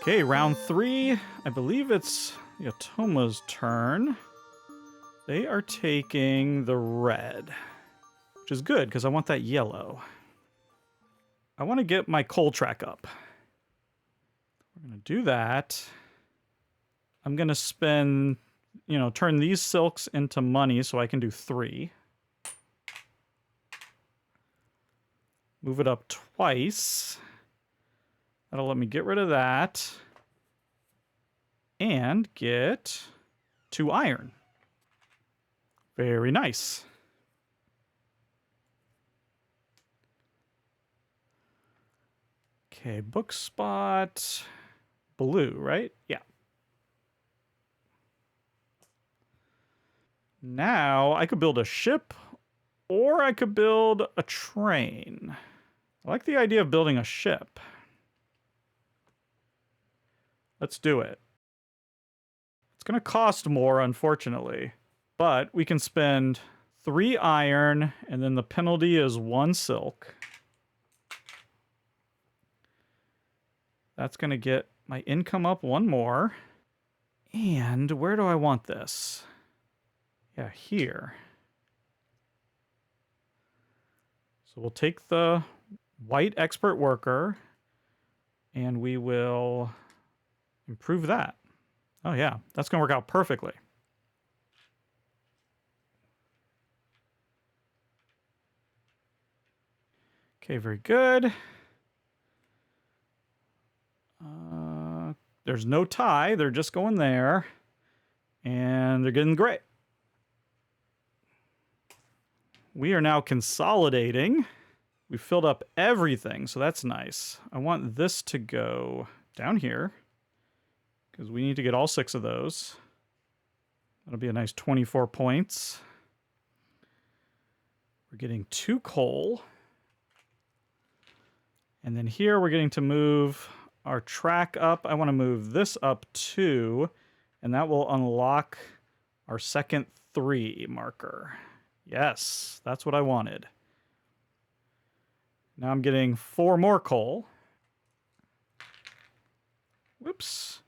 Okay, round 3. I believe it's Yotoma's turn. They are taking the red, which is good because I want that yellow. I want to get my coal track up. We're going to do that. I'm going to spend, turn these silks into money so I can do 3. Move it up twice. That'll let me get rid of that. And get 2 iron. Very nice. Okay, book spot. Blue, right? Yeah. Now I could build a ship or I could build a train. I like the idea of building a ship. Let's do it. It's going to cost more, unfortunately, but we can spend 3 iron and then the penalty is 1 silk. That's going to get my income up 1 more. And where do I want this? Yeah, here. So we'll take the white expert worker and we will improve that. Oh yeah, that's going to work out perfectly. Okay, very good. There's no tie. They're just going there. And they're getting gray. We are now consolidating. We filled up everything, so that's nice. I want this to go down here because we need to get all 6 of those. That'll be a nice 24 points. We're getting 2 coal. And then here we're getting to move our track up. I want to move this up too, and that will unlock our second 3 marker. Yes, that's what I wanted. Now I'm getting 4 more coal. Whoops.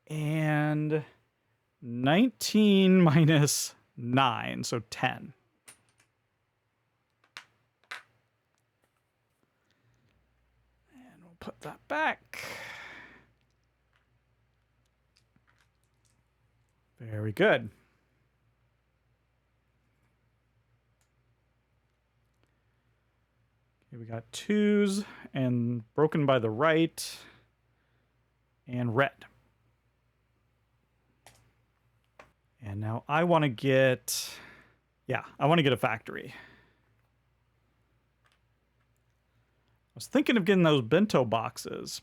And 19 minus 9, so 10. And we'll put that back. Very good. Okay, we got 2s and broken by the right and red. And now I want to get, I want to get a factory. I was thinking of getting those bento boxes.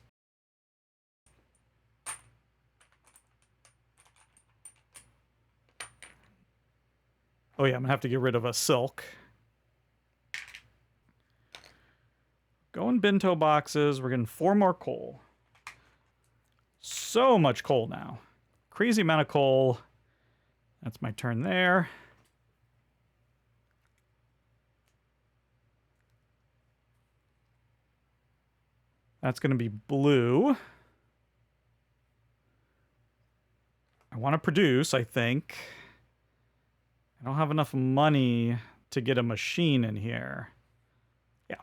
Oh yeah, I'm gonna have to get rid of a silk. Going bento boxes, we're getting 4 more coal. So much coal now. Crazy amount of coal. That's my turn there. That's going to be blue. I want to produce, I think. I don't have enough money to get a machine in here. Yeah.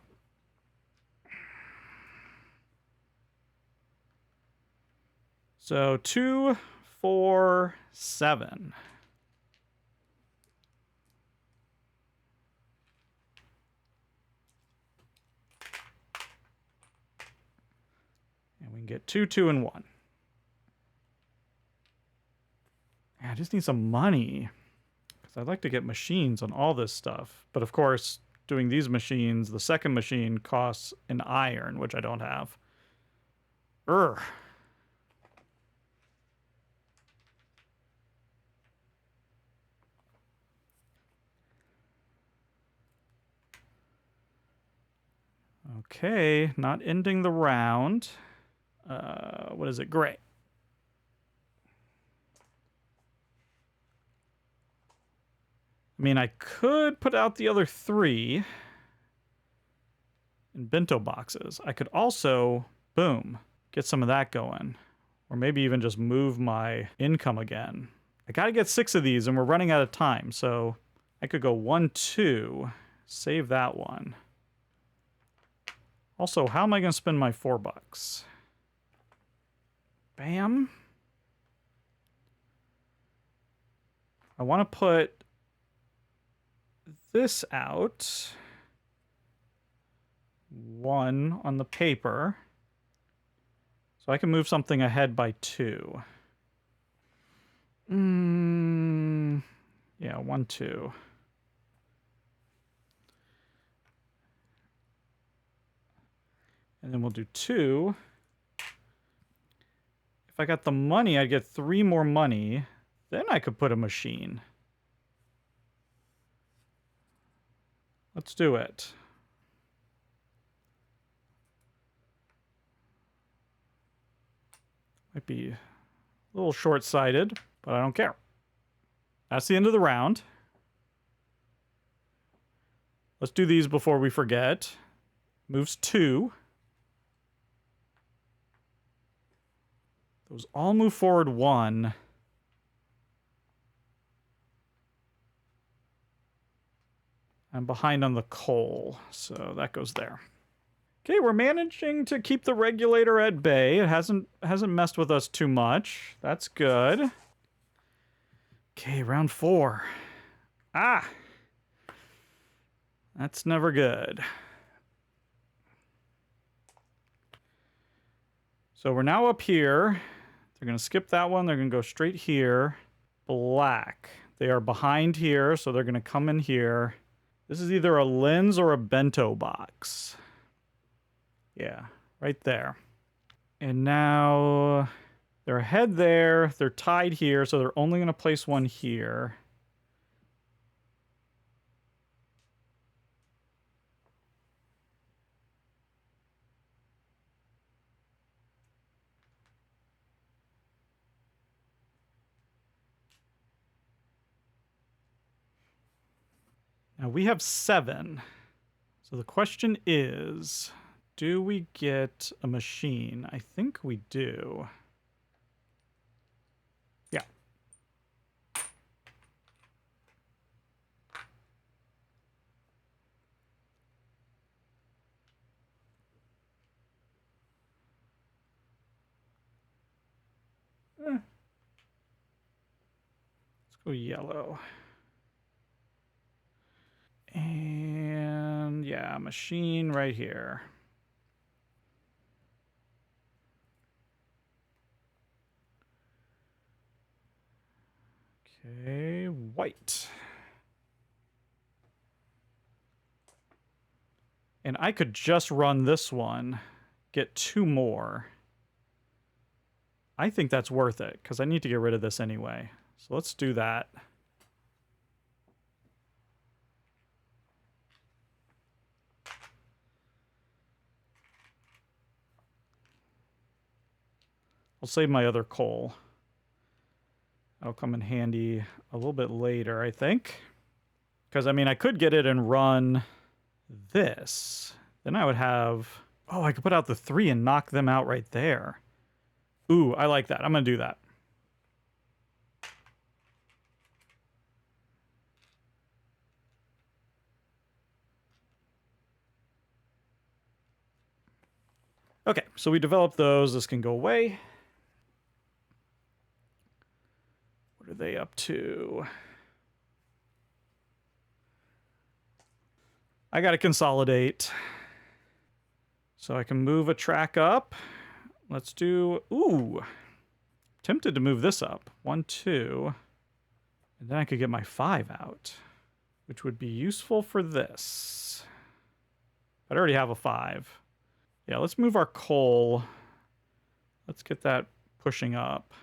So 2, 4, 7. And we can get 2, 2, and 1. Yeah, I just need some money. Because I'd like to get machines on all this stuff. But of course, doing these machines, the second machine costs an iron, which I don't have. Urgh. Okay, not ending the round. What is it? Gray. I mean, I could put out the other 3 in bento boxes. I could also, boom, get some of that going. Or maybe even just move my income again. I gotta get 6 of these and we're running out of time, so I could go 1, 2, save that one. Also, how am I gonna spend my $4? Bam. I want to put this out. 1 on the paper. So I can move something ahead by 2. Yeah, 1, 2. And then we'll do 2. If I got the money, I'd get 3 more money. Then I could put a machine. Let's do it. Might be a little short-sighted, but I don't care. That's the end of the round. Let's do these before we forget. Moves 2. Those all move forward 1. I'm behind on the coal, so that goes there. Okay, we're managing to keep the regulator at bay. It hasn't messed with us too much. That's good. Okay, round 4. Ah! That's never good. So we're now up here. They're going to skip that one. They're going to go straight here. Black. They are behind here, so they're going to come in here. This is either a lens or a bento box. Yeah, right there. And now they're ahead there. They're tied here, so they're only going to place one here. Now we have 7. So the question is, do we get a machine? I think we do. Yeah. Let's go yellow. And yeah, machine right here. Okay, white. And I could just run this one, get 2 more. I think that's worth it, because I need to get rid of this anyway. So let's do that. I'll save my other coal. That'll come in handy a little bit later, I think. Because, I mean, I could get it and run this. Then I would have... Oh, I could put out the 3 and knock them out right there. Ooh, I like that. I'm going to do that. Okay, so we developed those. This can go away. What are they up to? I got to consolidate. So I can move a track up. Let's do... Ooh. Tempted to move this up. 1, 2. And then I could get my 5 out, which would be useful for this. But I already have a 5. Yeah, let's move our coal. Let's get that pushing up.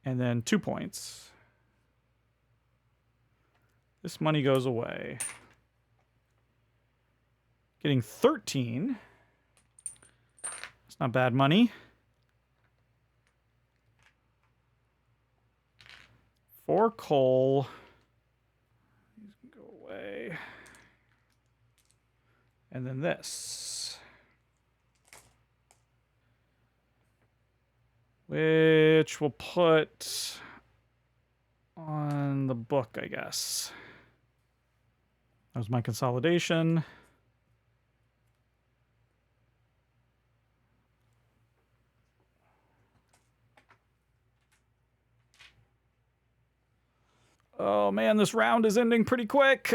And then 2 points. This money goes away. Getting 13. That's not bad money. 4 coal. These can go away. And then this. which we'll put on the book, I guess. That was my consolidation. Oh man, this round is ending pretty quick.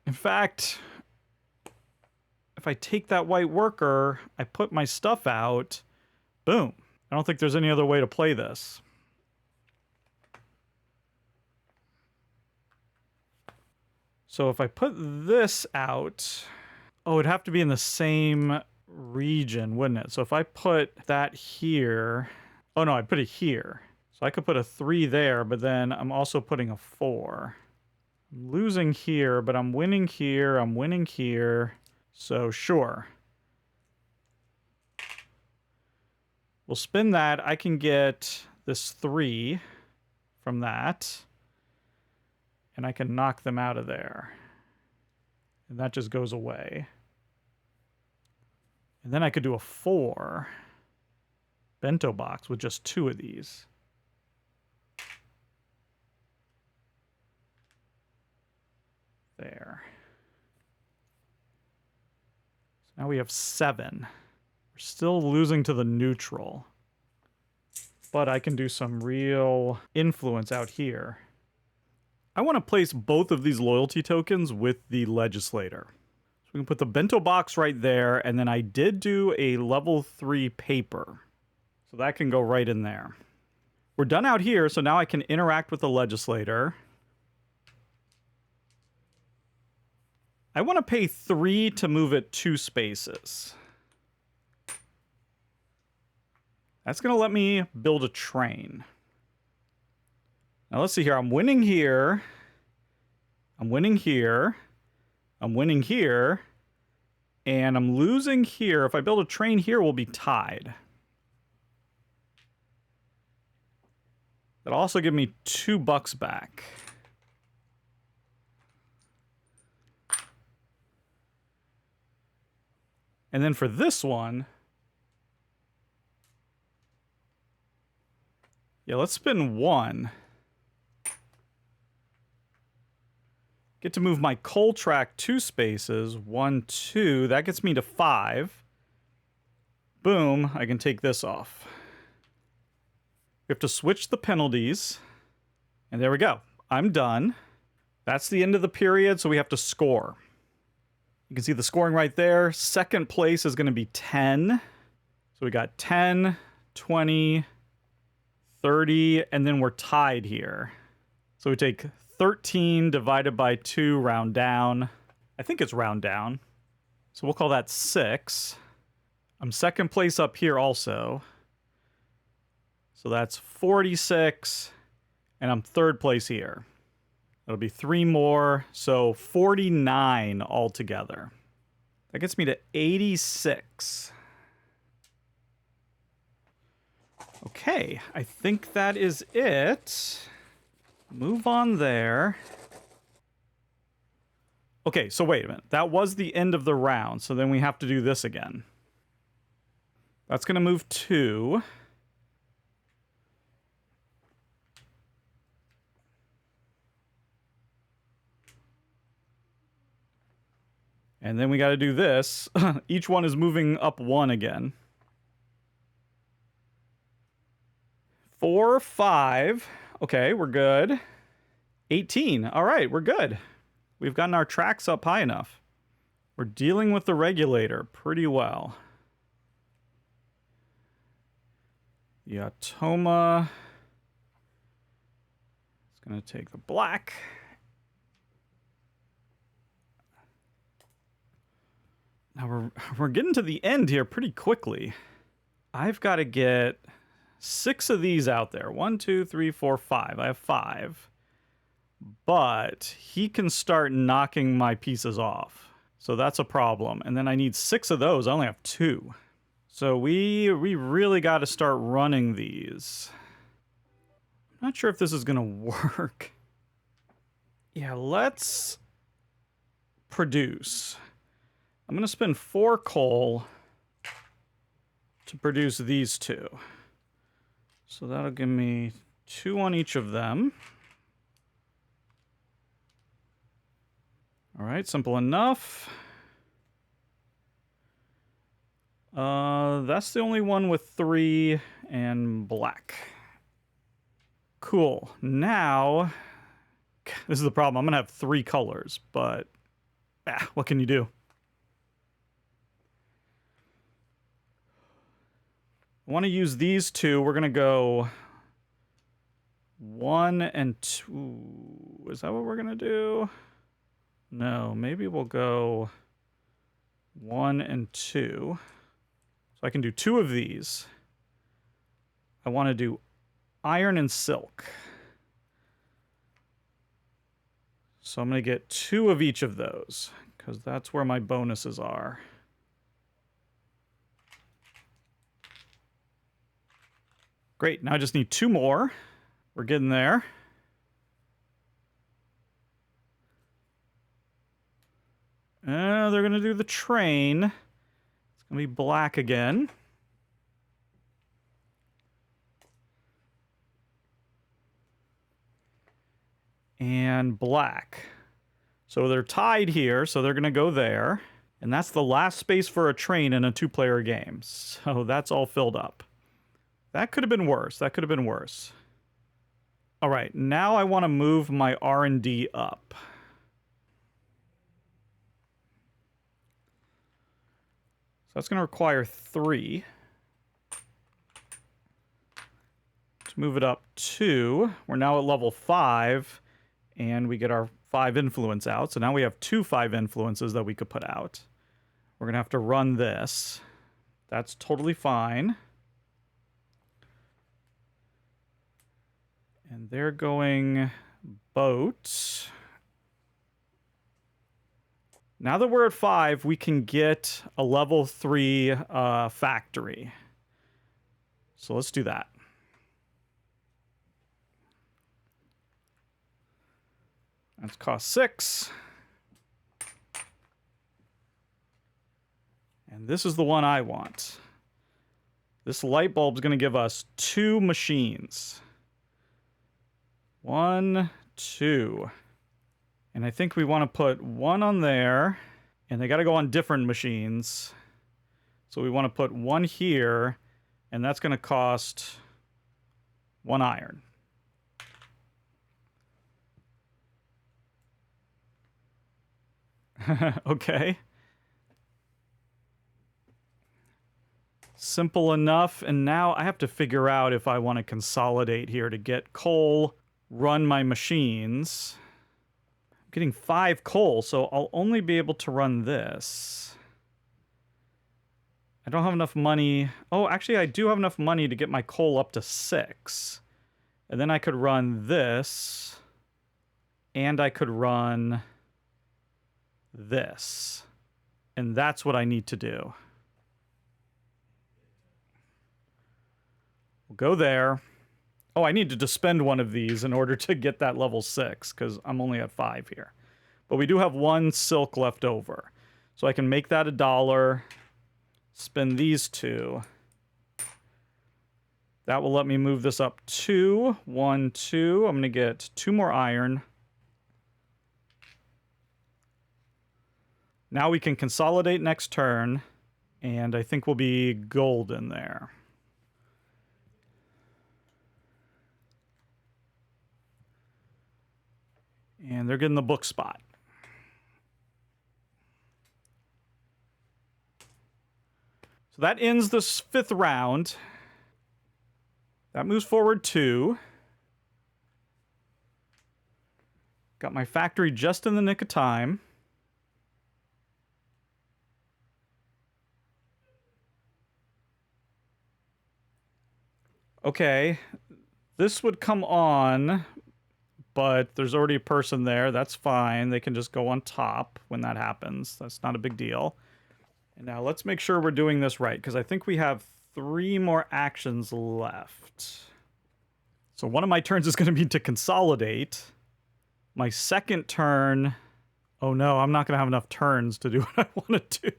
In fact, if I take that white worker, I put my stuff out, boom. I don't think there's any other way to play this. So if I put this out, oh, it'd have to be in the same region, wouldn't it? So if I put that here, oh no, I'd put it here. So I could put a 3 there, but then I'm also putting a 4. I'm losing here, but I'm winning here, I'm winning here. So sure. We'll spin that. I can get this 3 from that. And I can knock them out of there. And that just goes away. And then I could do a 4 bento box with just 2 of these. There. So now we have 7. We're still losing to the neutral. But I can do some real influence out here. I want to place both of these loyalty tokens with the legislator. So we can put the bento box right there, and then I did do a level 3 paper. So that can go right in there. We're done out here, so now I can interact with the legislator. I want to pay 3 to move it 2 spaces. That's going to let me build a train. Now let's see here. I'm winning here. I'm winning here. I'm winning here. And I'm losing here. If I build a train here, we'll be tied. That'll also give me $2 back. And then for this one, yeah, let's spin 1. Get to move my coal track 2 spaces. 1, 2. That gets me to 5. Boom. I can take this off. We have to switch the penalties. And there we go. I'm done. That's the end of the period, so we have to score. You can see the scoring right there. Second place is going to be 10. So we got 10, 20, 30, and then we're tied here. So we take 13 divided by 2, round down. I think it's round down. So we'll call that 6. I'm second place up here also. So that's 46. And I'm third place here. That'll be 3 more. So 49 altogether. That gets me to 86. Okay, I think that is it. Move on there. Okay, so wait a minute. That was the end of the round, so then we have to do this again. That's going to move 2. And then we got to do this. Each one is moving up 1 again. 4, 5. Okay, we're good. 18. All right, we're good. We've gotten our tracks up high enough. We're dealing with the regulator pretty well. Yatoma is going to take the black. Now we're getting to the end here pretty quickly. I've got to get 6 of these out there. 1, 2, 3, 4, 5. I have 5. But he can start knocking my pieces off. So that's a problem. And then I need 6 of those. I only have 2. So we really got to start running these. I'm not sure if this is going to work. Yeah, let's produce. I'm going to spend 4 coal to produce these 2. So that'll give me 2 on each of them. All right, simple enough. That's the only one with 3 and black. Cool. Now, this is the problem. I'm going to have 3 colors, but what can you do? I want to use these 2. We're going to go 1 and 2. Is that what we're going to do? No, maybe we'll go 1 and 2. So I can do 2 of these. I want to do iron and silk. So I'm going to get 2 of each of those, because that's where my bonuses are. Great, now I just need 2 more. We're getting there. They're going to do the train. It's going to be black again. And black. So they're tied here, so they're going to go there. And that's the last space for a train in a 2-player game. So that's all filled up. That could have been worse. That could have been worse. All right, now I want to move my R&D up. So that's going to require 3. Let's move it up 2. We're now at level 5, and we get our 5 influence out. So now we have 2 5 influences that we could put out. We're going to have to run this. That's totally fine. And they're going boat. Now that we're at 5, we can get a level 3 factory. So let's do that. That's cost 6. And this is the one I want. This light bulb is going to give us 2 machines. 1, 2. And I think we want to put 1 on there. And they got to go on different machines. So we want to put 1 here. And that's going to cost 1 iron. Okay. Simple enough. And now I have to figure out if I want to consolidate here to get coal, run my machines. I'm getting 5 coal, so I'll only be able to run this. I don't have enough money. Oh, actually, I do have enough money to get my coal up to 6. And then I could run this. And I could run this. And that's what I need to do. We'll go there. Oh, I need to spend 1 of these in order to get that level 6, because I'm only at 5 here. But we do have 1 silk left over. So I can make that $1, spend these 2. That will let me move this up 2. 1, 2. I'm going to get 2 more iron. Now we can consolidate next turn, and I think we'll be golden there. And they're getting the book spot. So that ends this 5th round. That moves forward 2. Got my factory just in the nick of time. Okay, this would come on, but there's already a person there. That's fine. They can just go on top when that happens. That's not a big deal. And now let's make sure we're doing this right, because I think we have 3 more actions left. So one of my turns is going to be to consolidate. My second turn... Oh no, I'm not going to have enough turns to do what I want to do.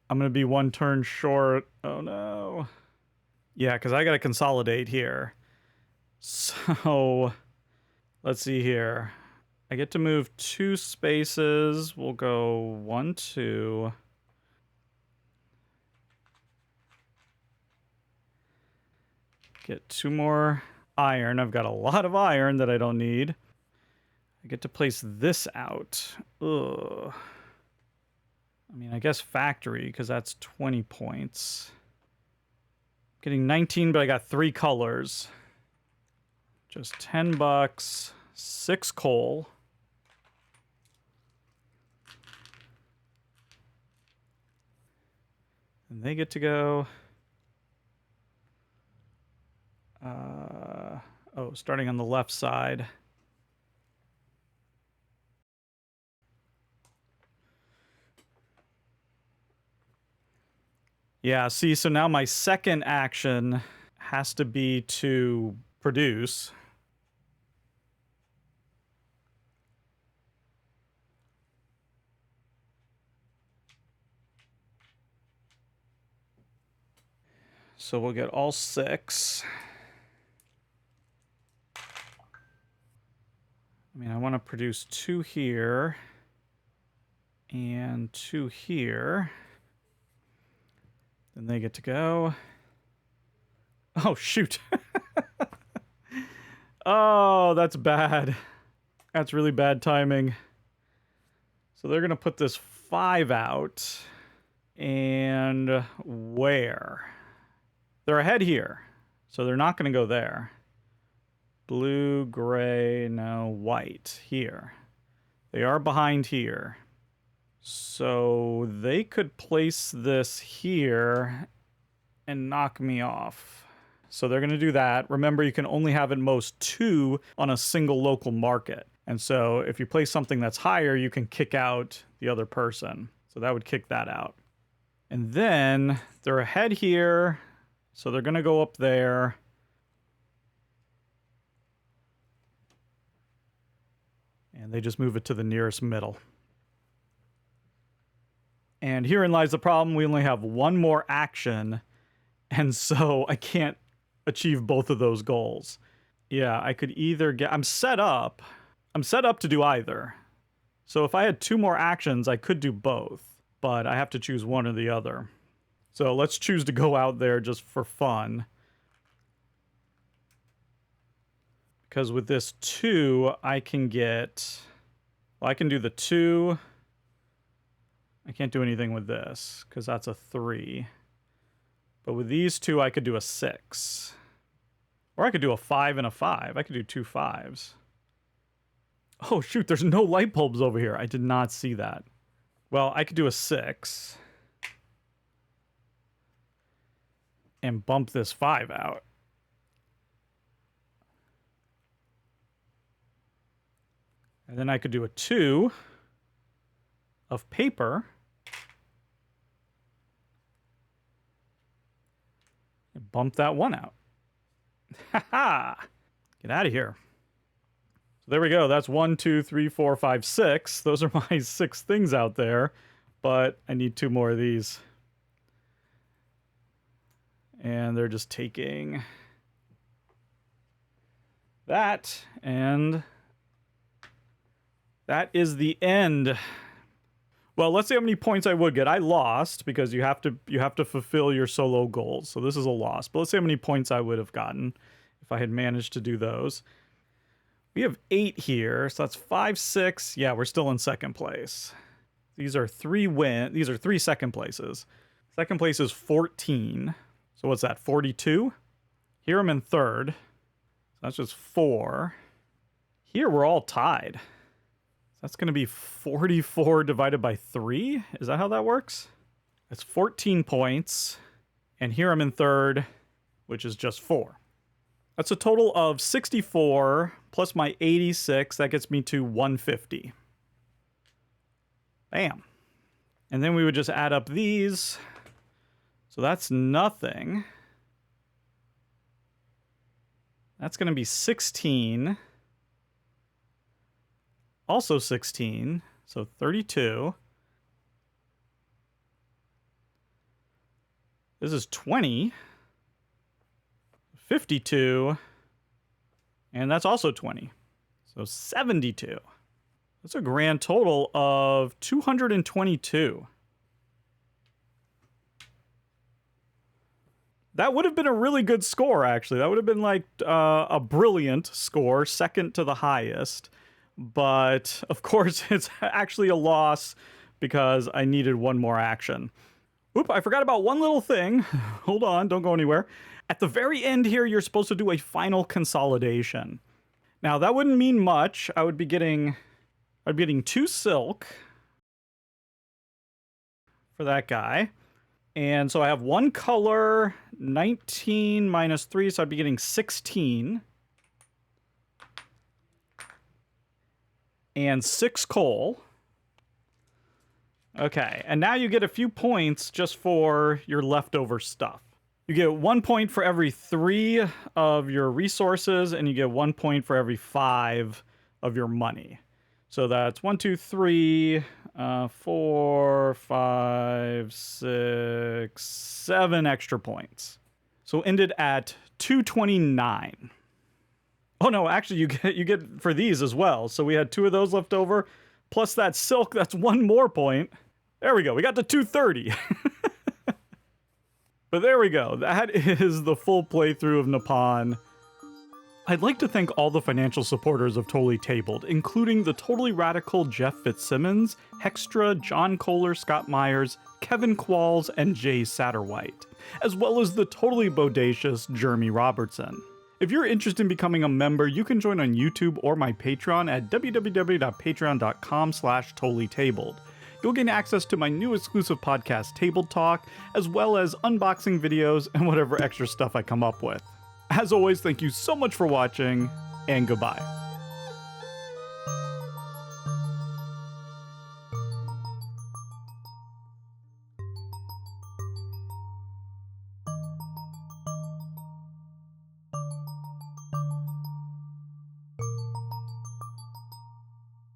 I'm going to be 1 turn short. Oh no. Yeah, because I got to consolidate here. So let's see here. I get to move 2 spaces. We'll go 1, 2. Get 2 more iron. I've got a lot of iron that I don't need. I get to place this out. Ugh. I mean, I guess factory, because that's 20 points. Getting 19, but I got 3 colors. Just $10. 6 coal. And they get to go. Starting on the left side. Yeah, see, so now my second action has to be to produce. So we'll get all 6. I mean, I want to produce 2 here and 2 here. Then they get to go. Oh, shoot. Oh, that's bad. That's really bad timing. So they're going to put this 5 out. And where? They're ahead here. So they're not going to go there. Blue, gray, no, white here. They are behind here. So they could place this here and knock me off. So they're going to do that. Remember, you can only have at most 2 on a single local market. And so if you place something that's higher, you can kick out the other person. So that would kick that out. And then they're ahead here. So they're going to go up there. And they just move it to the nearest middle. And herein lies the problem. We only have 1 more action. And so I can't achieve both of those goals. Yeah, I could either get... I'm set up to do either. So if I had 2 more actions, I could do both. But I have to choose one or the other. So let's choose to go out there just for fun. Because with this 2, I can get... Well, I can do the 2. I can't do anything with this, because that's a 3. But with these 2, I could do a 6. Or I could do a 5 and a 5. I could do 2 5s. Oh, shoot, there's no light bulbs over here. I did not see that. Well, I could do a 6. And bump this 5 out. And then I could do a 2 of paper. And bump that 1 out. Ha ha! Get out of here. So there we go. That's 1, 2, 3, 4, 5, 6. Those are my 6 things out there. But I need 2 more of these. And they're just taking that. And that is the end. Well, let's see how many points I would get. I lost because you have to fulfill your solo goals. So this is a loss. But let's see how many points I would have gotten if I had managed to do those. We have 8 here, so that's 5, 6. Yeah, we're still in second place. These are 3 second places. Second place is 14. So what's that? 42? Here I'm in third. So that's just 4. Here we're all tied. That's going to be 44 divided by 3? Is that how that works? That's 14 points. And here I'm in third, which is just 4. That's a total of 64 plus my 86. That gets me to 150. Bam. And then we would just add up these. So that's nothing. That's going to be 16. Also 16, so 32. This is 20. 52, and that's also 20. So 72. That's a grand total of 222. That would have been a really good score, actually. That would have been like a brilliant score, second to the highest. But, of course, it's actually a loss because I needed one more action. Oop, I forgot about one little thing. Hold on, don't go anywhere. At the very end here, you're supposed to do a final consolidation. Now, that wouldn't mean much. I'd be getting 2 silk for that guy. And so I have 1 color, 19 minus 3, so I'd be getting 16. And 6 coal. Okay, and now you get a few points just for your leftover stuff. You get 1 point for every 3 of your resources, and you get 1 point for every 5 of your money. So that's 1, 2, 3, 4, 5, 6, 7 extra points. So ended at 229. Oh no, actually you get for these as well. So we had 2 of those left over, plus that silk, that's 1 more point. There we go, we got to 230. But there we go, that is the full playthrough of Nippon. I'd like to thank all the financial supporters of Totally Tabled, including the totally radical Jeff Fitzsimmons, Hextra, John Kohler, Scott Myers, Kevin Qualls, and Jay Satterwhite, as well as the totally bodacious Jeremy Robertson. If you're interested in becoming a member, you can join on YouTube or my Patreon at www.patreon.com/totallytabled. You'll gain access to my new exclusive podcast, Table Talk, as well as unboxing videos and whatever extra stuff I come up with. As always, thank you so much for watching, and goodbye.